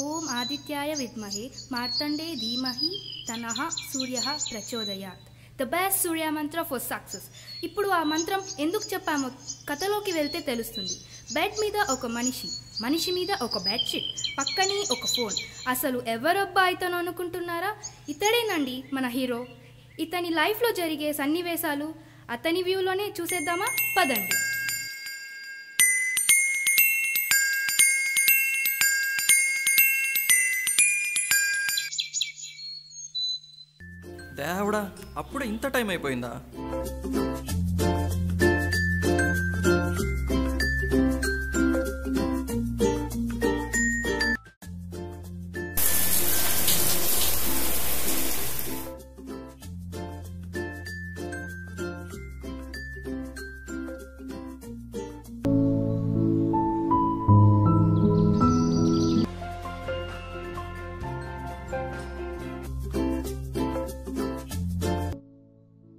ఓం ఆదిత్యాయ విద్మహే మార్తండే ధీమహి తనః సూర్యః ప్రచోదయాత్. The best Surya Mantra for success. ఇప్పుడు ఆ మంత్రం ఎందుకు చెప్పామో కథలోకి వెళ్తే తెలుస్తుంది. బెడ్ మీద ఒక మనిషి మీద ఒక బెడ్షీట్, పక్కనే ఒక ఫోన్. అసలు ఎవరబ్బా ఇతను అనుకుంటున్నారా? ఇతడేనండి మన హీరో. ఇతని లైఫ్లో జరిగే సన్నివేశాలు అతని వ్యూలోనే చూసేద్దామా? పదండి. దేవుడా, అప్పుడే ఇంత టైం అయిపోయిందా?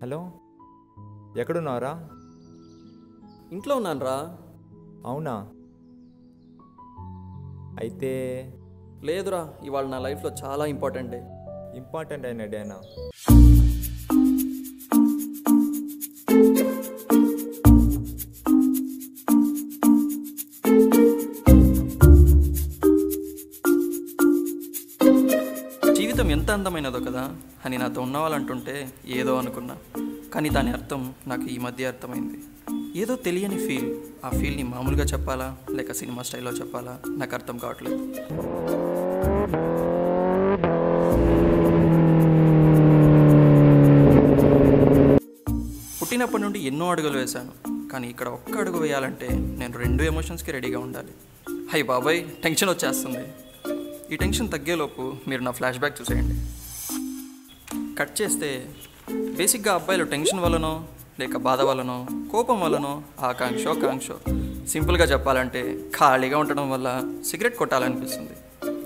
హలో, ఎక్కడున్నారా? ఇంట్లో ఉన్నాను రా. అవునా? అయితే లేదురా, ఇవాళ నా లైఫ్లో చాలా ఇంపార్టెంట్ డే. ఇంపార్టెంట్ అయిన డేనా? జీవితం ఎంత అందమైనదో కదా అని నాతో ఉన్నవాళ్ళంటుంటే ఏదో అనుకున్నా, కానీ దాని అర్థం నాకు ఈ మధ్య అర్థమైంది. ఏదో తెలియని ఫీల్. ఆ ఫీల్ని మామూలుగా చెప్పాలా లేక సినిమా స్టైల్లో చెప్పాలా నాకు అర్థం కావట్లేదు. పుట్టినప్పటి నుండి ఎన్నో అడుగులు వేశాను, కానీ ఇక్కడ ఒక్క అడుగు వేయాలంటే నేను 2 ఎమోషన్స్కి రెడీగా ఉండాలి. హై బాబాయ్, టెన్షన్ వచ్చేస్తుంది. ఈ టెన్షన్ తగ్గేలోపు మీరు నా ఫ్లాష్ బ్యాక్ చూసేయండి. కట్ చేస్తే బేసిక్గా అబ్బాయిలు టెన్షన్ వల్లనో లేక బాధ వల్లనో కోపం వల్లనో ఆకాంక్షో సింపుల్గా చెప్పాలంటే ఖాళీగా ఉండడం వల్ల సిగరెట్ కొట్టాలనిపిస్తుంది.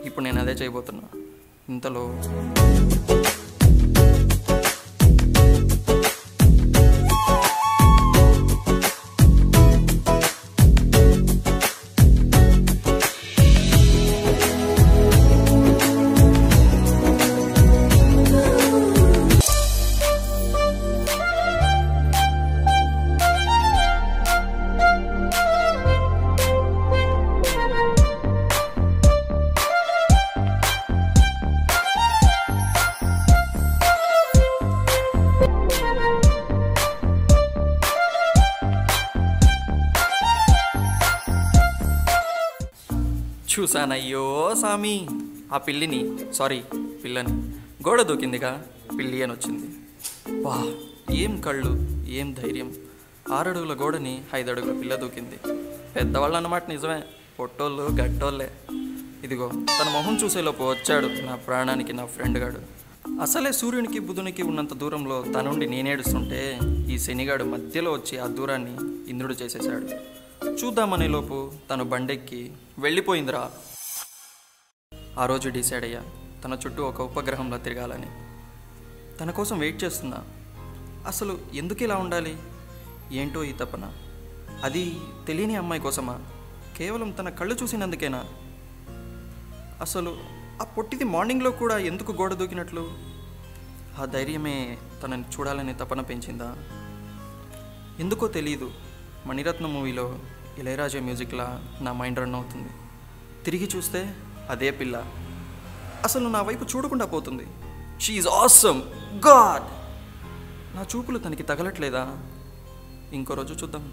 ఇప్పుడు నేను అదే చేయబోతున్నా. ఇంతలో చూసానయ్యో సామి, ఆ పిల్లని గోడ దూకిందిగా పిల్లి అని వచ్చింది. వా, ఏం కళ్ళు, ఏం ధైర్యం. 6 అడుగుల గోడని 5 అడుగుల పిల్ల దూకింది. పెద్దవాళ్ళు అన్నమాట నిజమే, పొట్టోళ్ళు గట్టోళ్ళే. ఇదిగో తన మొహం చూసేలోపు వచ్చాడు నా ప్రాణానికి నా ఫ్రెండ్ గాడు. అసలే సూర్యునికి బుధునికి ఉన్నంత దూరంలో తనుండి నేనేడుస్తుంటే ఈ శనిగాడు మధ్యలో వచ్చి ఆ దూరాన్ని ఇంద్రుడు చేసేశాడు. చూద్దామనే లోపు తను బండెక్కి వెళ్ళిపోయిందిరా. ఆ రోజు డిసైడ్ అయ్యా తన చుట్టూ ఒక ఉపగ్రహంలో తిరగాలని. తన కోసం వెయిట్ చేస్తున్నా. అసలు ఎందుకు ఇలా ఉండాలి? ఏంటో ఈ తపన. అది తెలియని అమ్మాయి కోసమా? కేవలం తన కళ్ళు చూసినందుకేనా? అసలు ఆ పొట్టిది మార్నింగ్లో కూడా ఎందుకు గోడ దూకినట్లు? ఆ ధైర్యమే తనని చూడాలనే తపన పెంచిందా? ఎందుకో తెలీదు, మణిరత్నం మూవీలో ఇళయరాజా మ్యూజిక్లా నా మైండ్ రన్ అవుతుంది. తిరిగి చూస్తే అదే పిల్ల అసలు నా వైపు చూడకుండా పోతుంది. She is awesome. గాడ్, నా చూపులు తనకి తగలట్లేదా? ఇంకో రోజు చూద్దాం.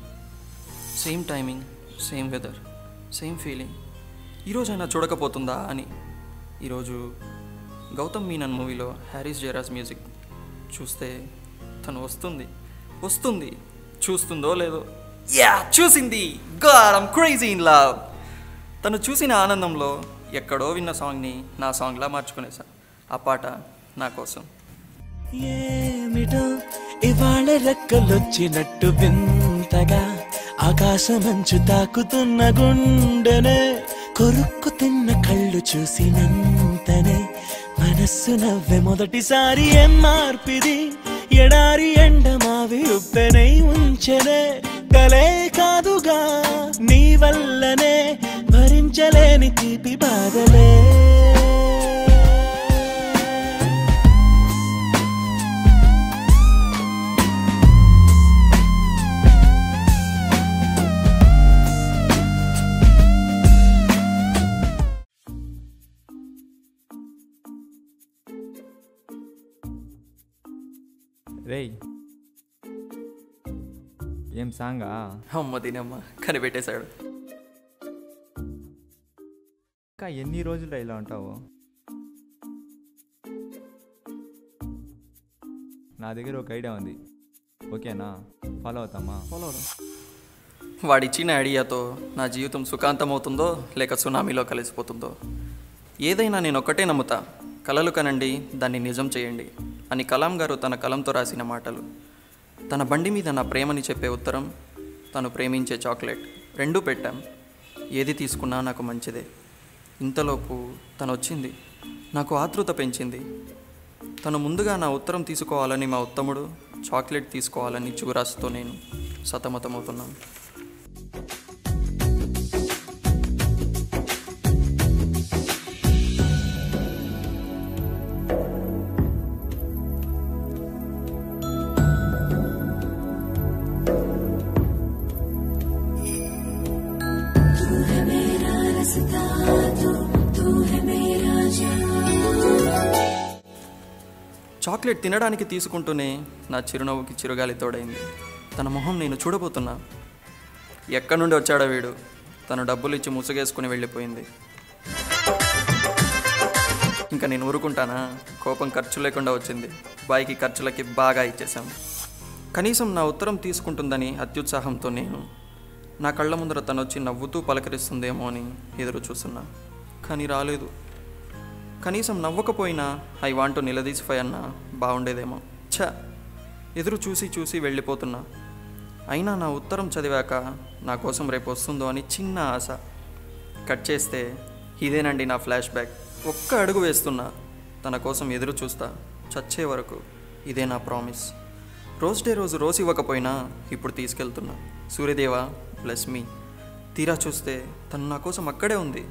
Same timing, same weather, same feeling. ఈరోజైనా చూడకపోతుందా అని. ఈరోజు గౌతమ్ మీనన్ మూవీలో హ్యారీస్ జయరాజ్ మ్యూజిక్ చూస్తే తను వస్తుంది. చూస్తుందో లేదో, యా చూసింది. God, I'm crazy in love. తను చూసిన ఆనందంలో ఎక్కడో విన్న సాంగ్ని నా సాంగ్లా మార్చుకునేసా. ఆ పాట నా కోసం. ఏమిటో ఇవాళ రెక్కలొచ్చినట్టు వింతగా ఆకాశమంచు తాకుతున్న గుండెనే, కొరుక్కు తిన్న కళ్ళు చూసినంతనే మనస్సు నవ్వే మొదటిసారి. ఏం మార్పిది, ఎడారి ఎండ మావి ఉప్పెనై ఉంచెనే, కలే కాదుగా నీ వల్లనే భరించలేని తీపి బాధలే. రేయ్ ఏం సాంగా? అమ్మ దీనమ్మ కనిపెట్టేశాడు. ఇంకా ఎన్ని రోజులు ఇలా ఉంటావు? నా దగ్గర ఒక ఐడియా ఉంది, ఓకేనా? ఫాలో అవుతామా? వాడిచ్చిన ఐడియాతో నా జీవితం సుఖాంతమవుతుందో లేక సునామీలో కలిసిపోతుందో. ఏదైనా నేను ఒక్కటే నమ్ముతా, కలలు కనండి, దాన్ని నిజం చేయండి అని కలాం గారు తన కలంతో రాసిన మాటలు. తన బండి మీద నా ప్రేమని చెప్పే ఉత్తరం, తను ప్రేమించే చాక్లెట్ రెండూ పెట్టాం. ఏది తీసుకున్నా నాకు మంచిదే. ఇంతలోపు తను వచ్చింది, నాకు ఆతృత పెంచింది. తను ముందుగా నా ఉత్తరం తీసుకోవాలని మా ఉత్తముడు, చాక్లెట్ తీసుకోవాలని చూరాసుతో నేను సతమతమవుతున్నాను. చాక్లెట్ తినడానికి తీసుకుంటూనే నా చిరునవ్వుకి చిరుగాలి తోడైంది. తన మొహం నేను చూడబోతున్నా. ఎక్కడి నుండి వచ్చాడో వీడు? తను డబ్బులు ఇచ్చి ముసుగేసుకుని వెళ్ళిపోయింది. ఇంకా నేను ఊరుకుంటానా? కోపం ఖర్చు లేకుండా వచ్చింది. బాయికి ఖర్చులకి బాగా ఇచ్చేశాం. కనీసం నా ఉత్తరం తీసుకుంటుందని అత్యుత్సాహంతో నేను నా కళ్ళ ముందర తను వచ్చి నవ్వుతూ పలకరిస్తుందేమో అని ఎదురు చూస్తున్నా. కానీ రాలేదు. కనీసం నవ్వకపోయినా ఐ వాంట్ టు నిలదీసిఫై అన్నా బాగుండేదేమో. ఎదురు చూసి చూసి వెళ్ళిపోతున్నా. అయినా నా ఉత్తరం చదివాక నా కోసం రేపు వస్తుందో అని చిన్న ఆశ. కట్ చేస్తే ఇదేనండి నా ఫ్లాష్ బ్యాక్. ఒక్క అడుగు వేస్తున్నా, తన కోసం ఎదురు చూస్తా చచ్చే వరకు. ఇదే నా ప్రామిస్. రోజ్ డే రోజు రోజ్ ఇవ్వకపోయినా ఇప్పుడు తీసుకెళ్తున్నా. సూర్యదేవా బ్లెస్ మీ. తీరా చూస్తే తను నా కోసం అక్కడే ఉంది.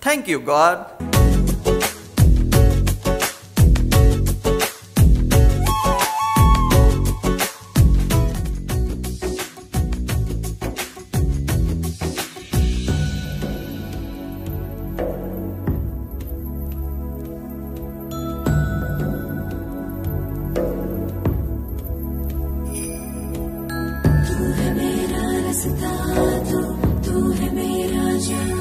Thank you God. तू है मेरा रास्ता, तू है मेरा जान.